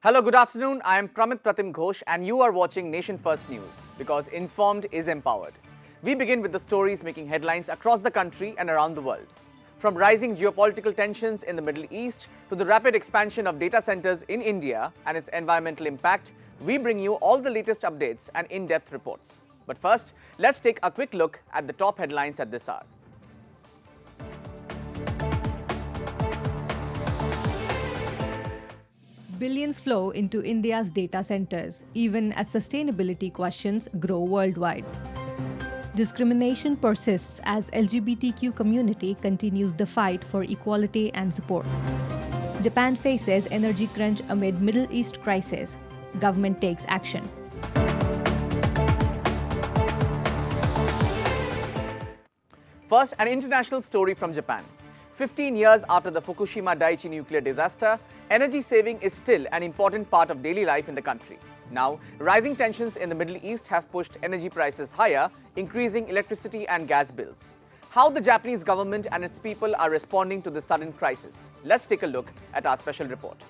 Hello, good afternoon. I am Pramit Pratim Ghosh and you are watching Nation First News because informed is empowered. We begin with the stories making headlines across the country and around the world. From rising geopolitical tensions in the Middle East to the rapid expansion of data centers in India and its environmental impact, we bring you all the latest updates and in-depth reports. But first, let's take a quick look at the top headlines at this hour. Billions flow into India's data centers, even as sustainability questions grow worldwide. Discrimination persists as LGBTQ community continues the fight for equality and support. Japan faces energy crunch amid Middle East crisis. Government takes action. First, an international story from Japan. 15 years after the Fukushima Daiichi nuclear disaster, energy saving is still an important part of daily life in the country. Now, rising tensions in the Middle East have pushed energy prices higher, increasing electricity and gas bills. How the Japanese government and its people are responding to this sudden crisis? Let's take a look at our special report.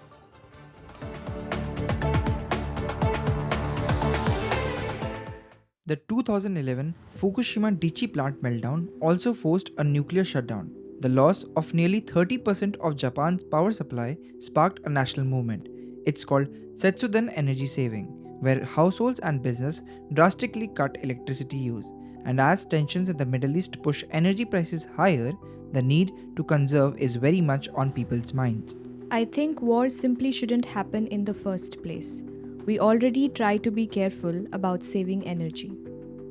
The 2011 Fukushima Daiichi plant meltdown also forced a nuclear shutdown. The loss of nearly 30% of Japan's power supply sparked a national movement. It's called Setsuden Energy Saving, where households and business drastically cut electricity use. And as tensions in the Middle East push energy prices higher, the need to conserve is very much on people's minds. I think war simply shouldn't happen in the first place. We already try to be careful about saving energy.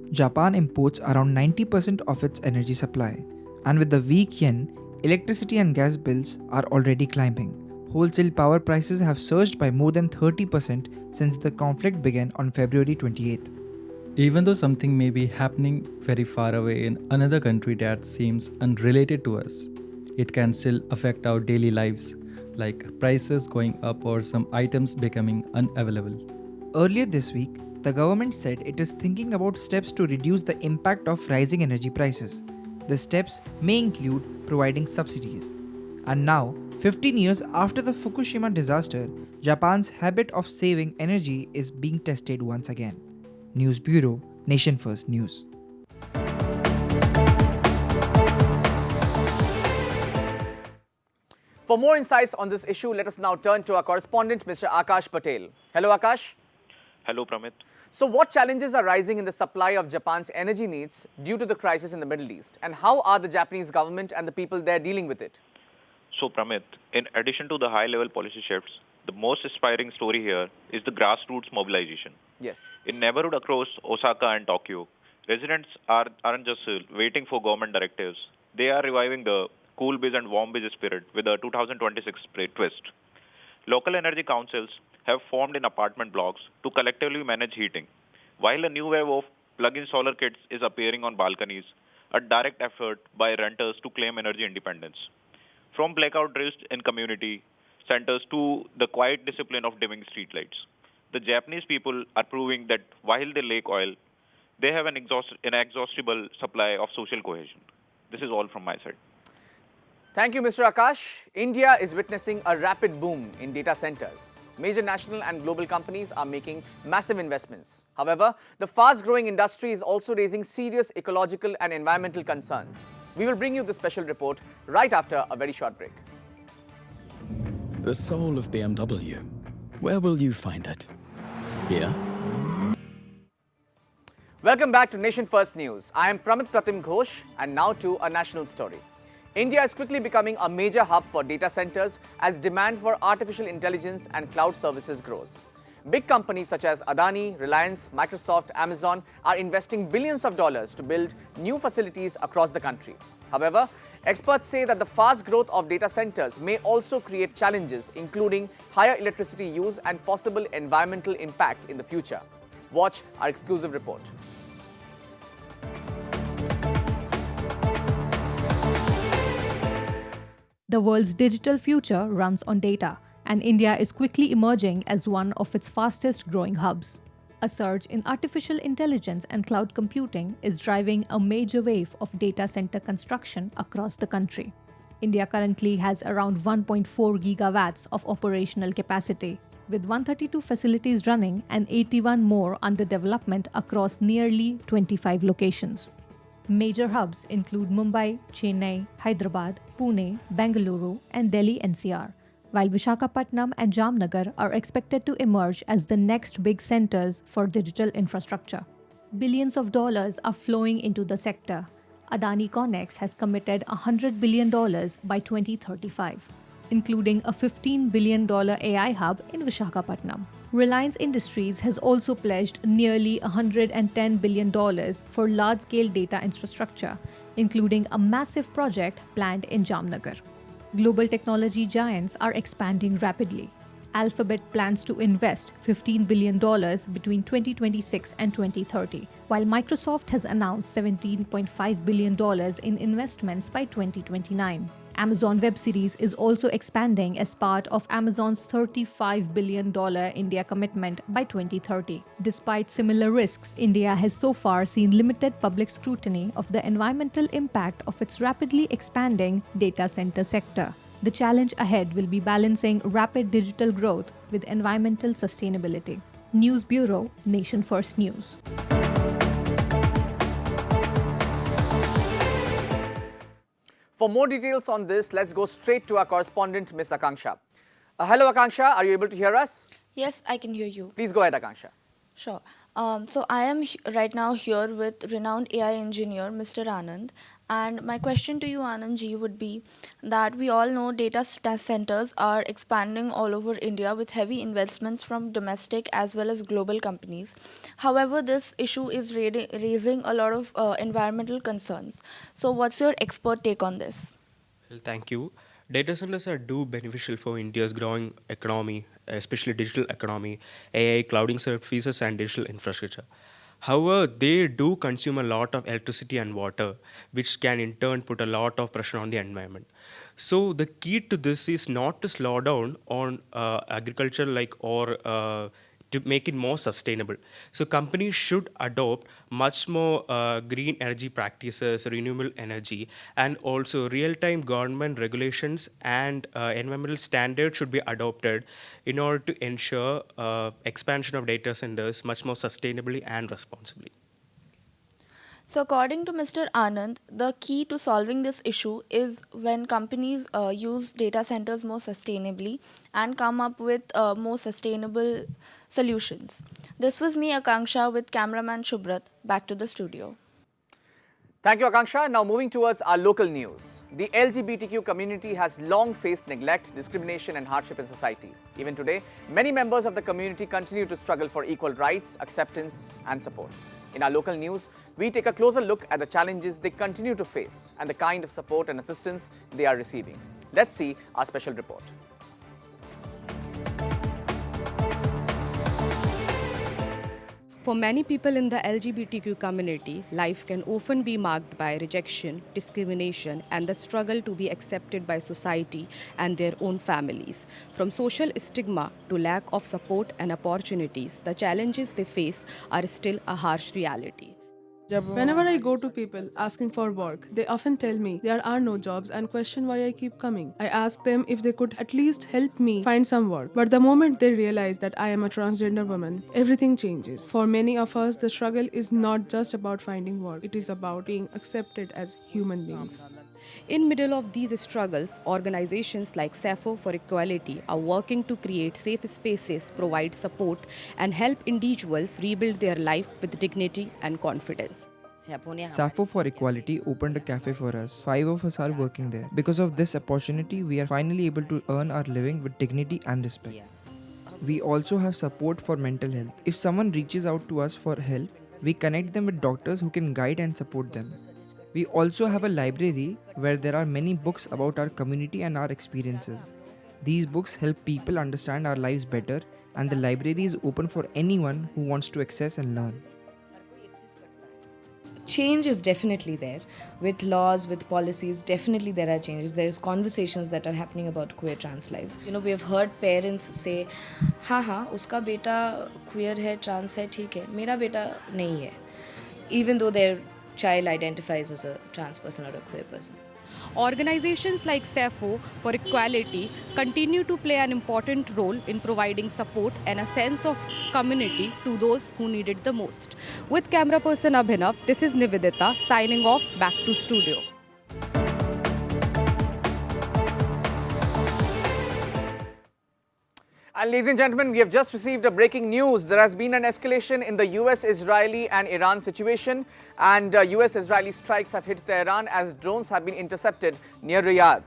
Japan imports around 90% of its energy supply. And with the weak yen, electricity and gas bills are already climbing. Wholesale power prices have surged by more than 30% since the conflict began on February 28th. Even though something may be happening very far away in another country that seems unrelated to us, it can still affect our daily lives, like prices going up or some items becoming unavailable. Earlier this week, the government said it is thinking about steps to reduce the impact of rising energy prices. The steps may include providing subsidies. And now, 15 years after the Fukushima disaster, Japan's habit of saving energy is being tested once again. News Bureau, Nation First News. For more insights on this issue, let us now turn to our correspondent, Mr. Akash Patel. Hello, Akash. Hello, Pramit. So what challenges are rising in the supply of Japan's energy needs due to the crisis in the Middle East? And how are the Japanese government and the people there dealing with it? So, Pramit, in addition to the high-level policy shifts, the most inspiring story here is the grassroots mobilization. Yes. In neighborhood across Osaka and Tokyo, residents aren't just waiting for government directives. They are reviving the cool biz and warm biz spirit with a 2026 twist. Local energy councils have formed in apartment blocks to collectively manage heating, while a new wave of plug-in solar kits is appearing on balconies, a direct effort by renters to claim energy independence. From blackout drills in community centers to the quiet discipline of dimming streetlights, the Japanese people are proving that while they lack oil, they have an inexhaustible supply of social cohesion. This is all from my side. Thank you, Mr. Akash. India is witnessing a rapid boom in data centers. Major national and global companies are making massive investments. However, the fast-growing industry is also raising serious ecological and environmental concerns. We will bring you this special report right after a very short break. The soul of BMW. Where will you find it? Here? Welcome back to Nation First News. I am Pramit Pratim Ghosh and now to a national story. India is quickly becoming a major hub for data centers as demand for artificial intelligence and cloud services grows. Big companies such as Adani, Reliance, Microsoft, Amazon are investing billions of dollars to build new facilities across the country. However, experts say that the fast growth of data centers may also create challenges, including higher electricity use and possible environmental impact in the future. Watch our exclusive report. The world's digital future runs on data, and India is quickly emerging as one of its fastest growing hubs. A surge in artificial intelligence and cloud computing is driving a major wave of data center construction across the country. India currently has around 1.4 gigawatts of operational capacity. with 132 facilities running and 81 more under development across nearly 25 locations. Major hubs include Mumbai, Chennai, Hyderabad, Pune, Bengaluru, and Delhi NCR, while Visakhapatnam and Jamnagar are expected to emerge as the next big centers for digital infrastructure. Billions of dollars are flowing into the sector. Adani Connex has committed $100 billion by 2035, including a $15 billion AI hub in Visakhapatnam. Reliance Industries has also pledged nearly $110 billion for large-scale data infrastructure, including a massive project planned in Jamnagar. Global technology giants are expanding rapidly. Alphabet plans to invest $15 billion between 2026 and 2030, while Microsoft has announced $17.5 billion in investments by 2029. Amazon Web Series is also expanding as part of Amazon's $35 billion India commitment by 2030. Despite similar risks, India has so far seen limited public scrutiny of the environmental impact of its rapidly expanding data center sector. The challenge ahead will be balancing rapid digital growth with environmental sustainability. News Bureau, Nation First News. For more details on this, let's go straight to our correspondent, Ms. Akanksha. Hello, Akanksha. Are you able to hear us? Yes, I can hear you. Please go ahead, Akanksha. Sure. So I am right now here with renowned AI engineer Mr. Anand, and my question to you, Anand ji, would be that we all know data centers are expanding all over India with heavy investments from domestic as well as global companies. However, this issue is raising a lot of environmental concerns. So what's your expert take on this? Well, thank you. Data centers are beneficial for India's growing economy, especially digital economy, AI, clouding services, and digital infrastructure. However, they do consume a lot of electricity and water, which can in turn put a lot of pressure on the environment. So the key to this is not to slow down on agriculture, to make it more sustainable. So companies should adopt much more green energy practices, renewable energy, and also real-time government regulations and environmental standards should be adopted in order to ensure expansion of data centers much more sustainably and responsibly. So according to Mr. Anand, the key to solving this issue is when companies use data centers more sustainably and come up with more sustainable solutions. This was me, Akanksha, with cameraman Shubrat. Back to the studio. Thank you, Akanksha. Now moving towards our local news. The LGBTQ community has long faced neglect, discrimination and hardship in society. Even today, many members of the community continue to struggle for equal rights, acceptance and support. In our local news, we take a closer look at the challenges they continue to face and the kind of support and assistance they are receiving. Let's see our special report. For many people in the LGBTQ community, life can often be marked by rejection, discrimination, and the struggle to be accepted by society and their own families. From social stigma to lack of support and opportunities, the challenges they face are still a harsh reality. Whenever I go to people asking for work, they often tell me there are no jobs and question why I keep coming. I ask them if they could at least help me find some work. But the moment they realize that I am a transgender woman, everything changes. For many of us, the struggle is not just about finding work. It is about being accepted as human beings. In middle of these struggles, organizations like SAFO for Equality are working to create safe spaces, provide support, and help individuals rebuild their life with dignity and confidence. SAFO for Equality opened a cafe for us. 5 of us are working there. Because of this opportunity, we are finally able to earn our living with dignity and respect. We also have support for mental health. If someone reaches out to us for help, we connect them with doctors who can guide and support them. We also have a library where there are many books about our community and our experiences. These books help people understand our lives better, and the library is open for anyone who wants to access and learn. Change is definitely there. With laws, with policies, definitely there are changes. There's conversations that are happening about queer trans lives. We have heard parents say, हाँ, उसका बेटा queer है, trans है, ठीक है, मेरा बेटा नहीं है. Even though their child identifies as a trans person or a queer person. Organizations like SEFO for Equality continue to play an important role in providing support and a sense of community to those who need it the most. With camera person Abhinav, this is Nivedita signing off, back to studio. And ladies and gentlemen, we have just received a breaking news. There has been an escalation in the US-Israeli and Iran situation, and US-Israeli strikes have hit Tehran as drones have been intercepted near Riyadh.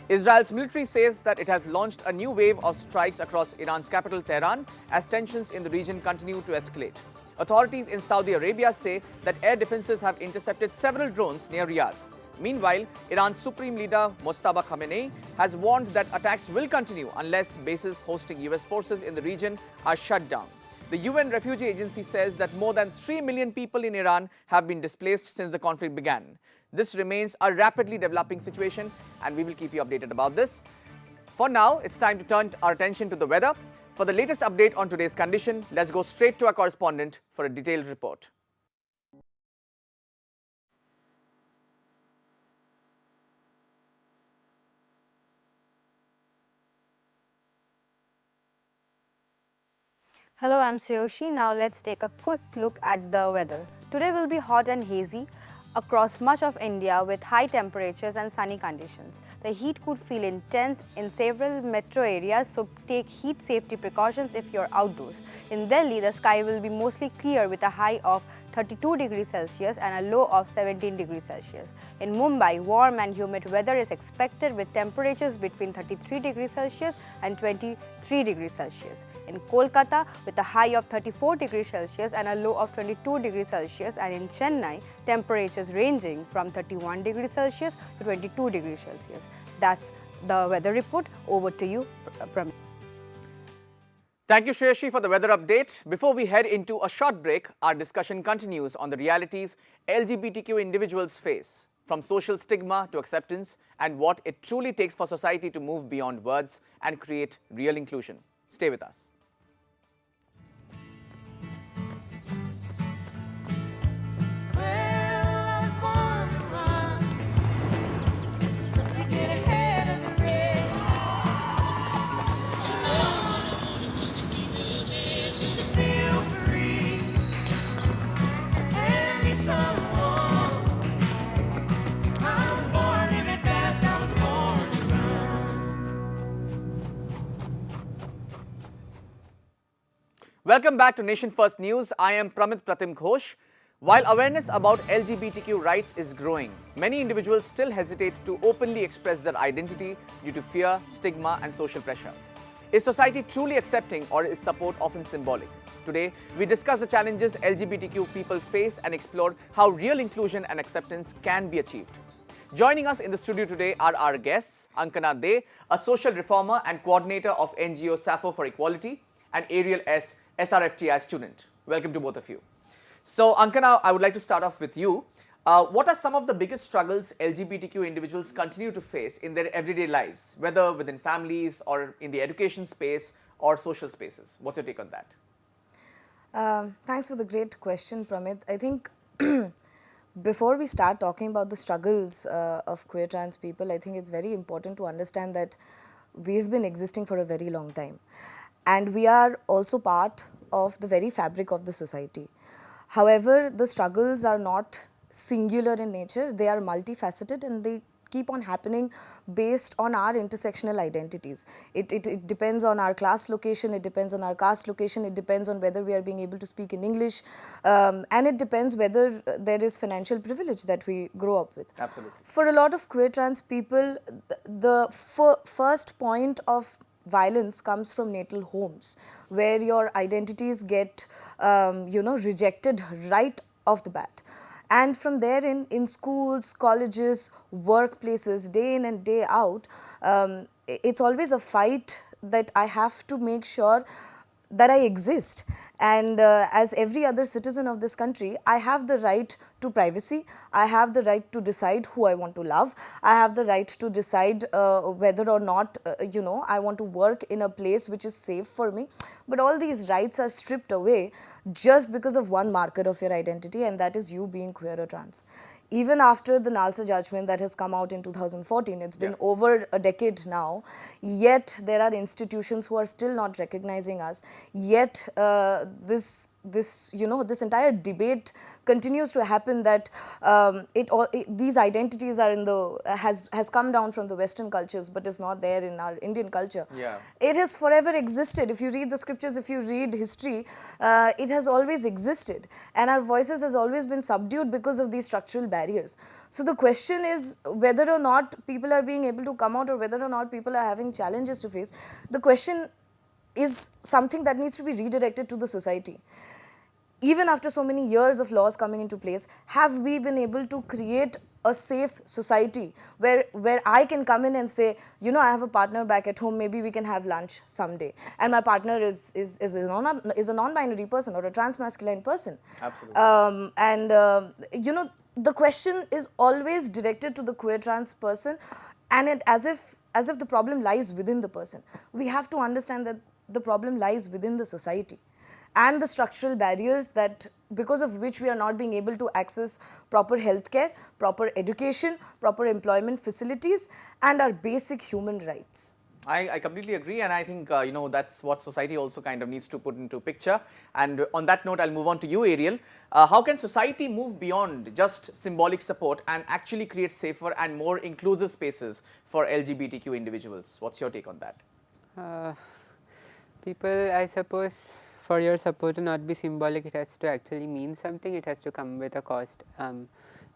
Israel's military says that it has launched a new wave of strikes across Iran's capital Tehran as tensions in the region continue to escalate. Authorities in Saudi Arabia say that air defenses have intercepted several drones near Riyadh. Meanwhile, Iran's Supreme Leader Mojtaba Khamenei has warned that attacks will continue unless bases hosting US forces in the region are shut down. The UN Refugee Agency says that more than 3 million people in Iran have been displaced since the conflict began. This remains a rapidly developing situation, and we will keep you updated about this. For now, it's time to turn our attention to the weather. For the latest update on today's condition, let's go straight to our correspondent for a detailed report. Hello, I'm Sayoshi. Now let's take a quick look at the weather. Today will be hot and hazy across much of India with high temperatures and sunny conditions. The heat could feel intense in several metro areas, so take heat safety precautions if you're outdoors. In Delhi, the sky will be mostly clear with a high of 32 degrees Celsius and a low of 17 degrees Celsius. In Mumbai, warm and humid weather is expected with temperatures between 33 degrees Celsius and 23 degrees Celsius. In Kolkata, with a high of 34 degrees Celsius and a low of 22 degrees Celsius, and in Chennai, temperatures ranging from 31 degrees Celsius to 22 degrees Celsius. That's the weather report. Over to you, Pramit. Thank you, Shreyashi, for the weather update. Before we head into a short break, our discussion continues on the realities LGBTQ individuals face, from social stigma to acceptance, and what it truly takes for society to move beyond words and create real inclusion. Stay with us. Welcome back to Nation First News. I am Pratim Ghosh. While awareness about LGBTQ rights is growing, many individuals still hesitate to openly express their identity due to fear, stigma, and social pressure. Is society truly accepting, or is support often symbolic? Today, we discuss the challenges LGBTQ people face and explore how real inclusion and acceptance can be achieved. Joining us in the studio today are our guests, Ankana De, a social reformer and coordinator of NGO SAFO for Equality, and Ariel S., SRFTI student. Welcome to both of you. So, Ankana, I would like to start off with you. What are some of the biggest struggles LGBTQ individuals continue to face in their everyday lives, whether within families or in the education space or social spaces? What's your take on that? Thanks for the great question, Pramit. I think before we start talking about the struggles of queer trans people, I think it's very important to understand that we've been existing for a very long time. And we are also part of the very fabric of the society. However, the struggles are not singular in nature, they are multifaceted, and they keep on happening based on our intersectional identities. It depends on our class location, it depends on our caste location, it depends on whether we are being able to speak in English, and it depends whether there is financial privilege that we grow up with. Absolutely. For a lot of queer trans people, the first point of violence comes from natal homes, where your identities get, rejected right off the bat. And from there in schools, colleges, workplaces, day in and day out, it's always a fight that I have to make sure that I exist. And as every other citizen of this country, I have the right to privacy. I have the right to decide who I want to love. I have the right to decide whether or not, I want to work in a place which is safe for me. But all these rights are stripped away just because of one marker of your identity, and that is you being queer or trans. even after the Nalsa judgment that has come out in 2014, it's been over a decade now, yet there are institutions who are still not recognizing us, yet this entire debate continues to happen, that these identities are has come down from the Western cultures but is not there in our Indian culture. It has forever existed. If you read the scriptures, if you read history, it has always existed, and our voices has always been subdued because of these structural barriers. So the question is whether or not people are being able to come out, or whether or not people are having challenges to face. The question is something that needs to be redirected to the society. Even after so many years of laws coming into place, have we been able to create a safe society where I can come in and say, you know, I have a partner back at home, maybe we can have lunch someday, and my partner is a non-binary person or a trans-masculine person. Absolutely. You know, the question is always directed to the queer trans person, and it as if the problem lies within the person. We have to understand that the problem lies within the society and the structural barriers that because of which we are not being able to access proper healthcare, proper education, proper employment facilities, and our basic human rights. I completely agree, and I think you know, that's what society also kind of needs to put into picture. And on that note, I'll move on to you, Ariel. How can society move beyond just symbolic support and actually create safer and more inclusive spaces for LGBTQ individuals? What's your take on that? People, I suppose, for your support to not be symbolic, it has to actually mean something. It has to come with a cost.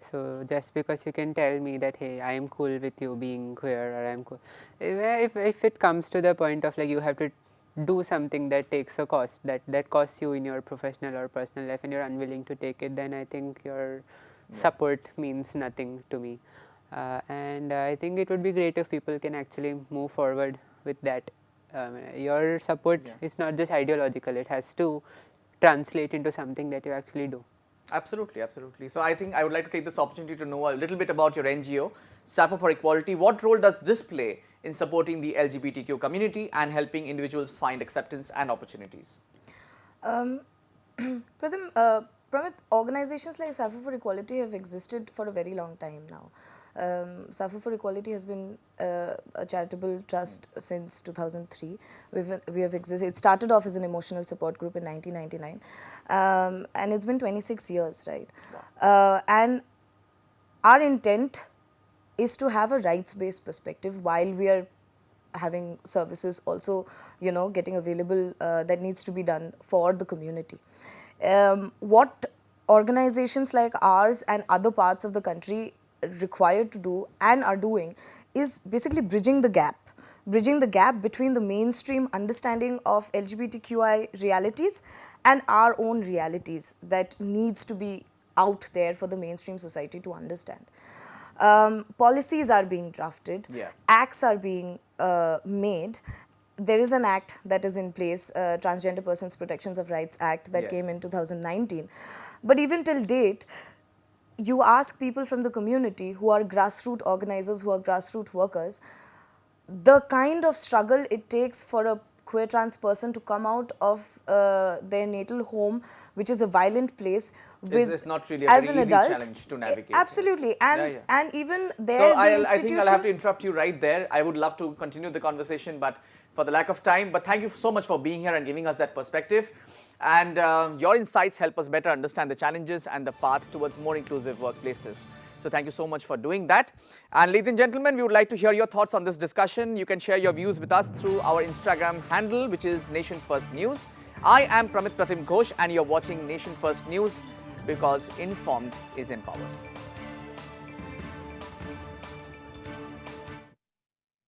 So just because you can tell me that, hey, I am cool with you being queer, or I am cool, if it comes to the point of like you have to do something that takes a cost, that costs you in your professional or personal life, and you're unwilling to take it, then I think your support means nothing to me. And I think it would be great if people can actually move forward with that. Your support is not just ideological, it has to translate into something that you actually do. Absolutely, absolutely. So I think I would like to take this opportunity to know a little bit about your NGO, Sappho for Equality. What role does this play in supporting the LGBTQ community and helping individuals find acceptance and opportunities? Pramit, organizations like Sappho for Equality have existed for a very long time now. Sappho for Equality has been a charitable trust since 2003. We have existed. It started off as an emotional support group in 1999, and it's been 26 years, right? Wow. And our intent is to have a rights-based perspective while we are having services also, you know, getting available that needs to be done for the community. What organizations like ours and other parts of the country required to do and are doing is basically bridging the gap between the mainstream understanding of LGBTQI realities and our own realities that needs to be out there for the mainstream society to understand. Policies are being drafted, acts are being made. There is an act that is in place, Transgender Persons Protections of Rights Act, that came in 2019. But even till date, you ask people from the community who are grassroots organizers, who are grassroots workers, the kind of struggle it takes for a queer trans person to come out of their natal home, which is a violent place, it's not really a very easy challenge to navigate. Absolutely, and even there. So I think I'll have to interrupt you right there. I would love to continue the conversation, but for the lack of time. But thank you so much for being here and giving us that perspective. And your insights help us better understand the challenges and the path towards more inclusive workplaces. So thank you so much for doing that. And ladies and gentlemen, we would like to hear your thoughts on this discussion. You can share your views with us through our Instagram handle, which is Nation First News. I am Pratim Ghosh, and you're watching Nation First News, because informed is empowered.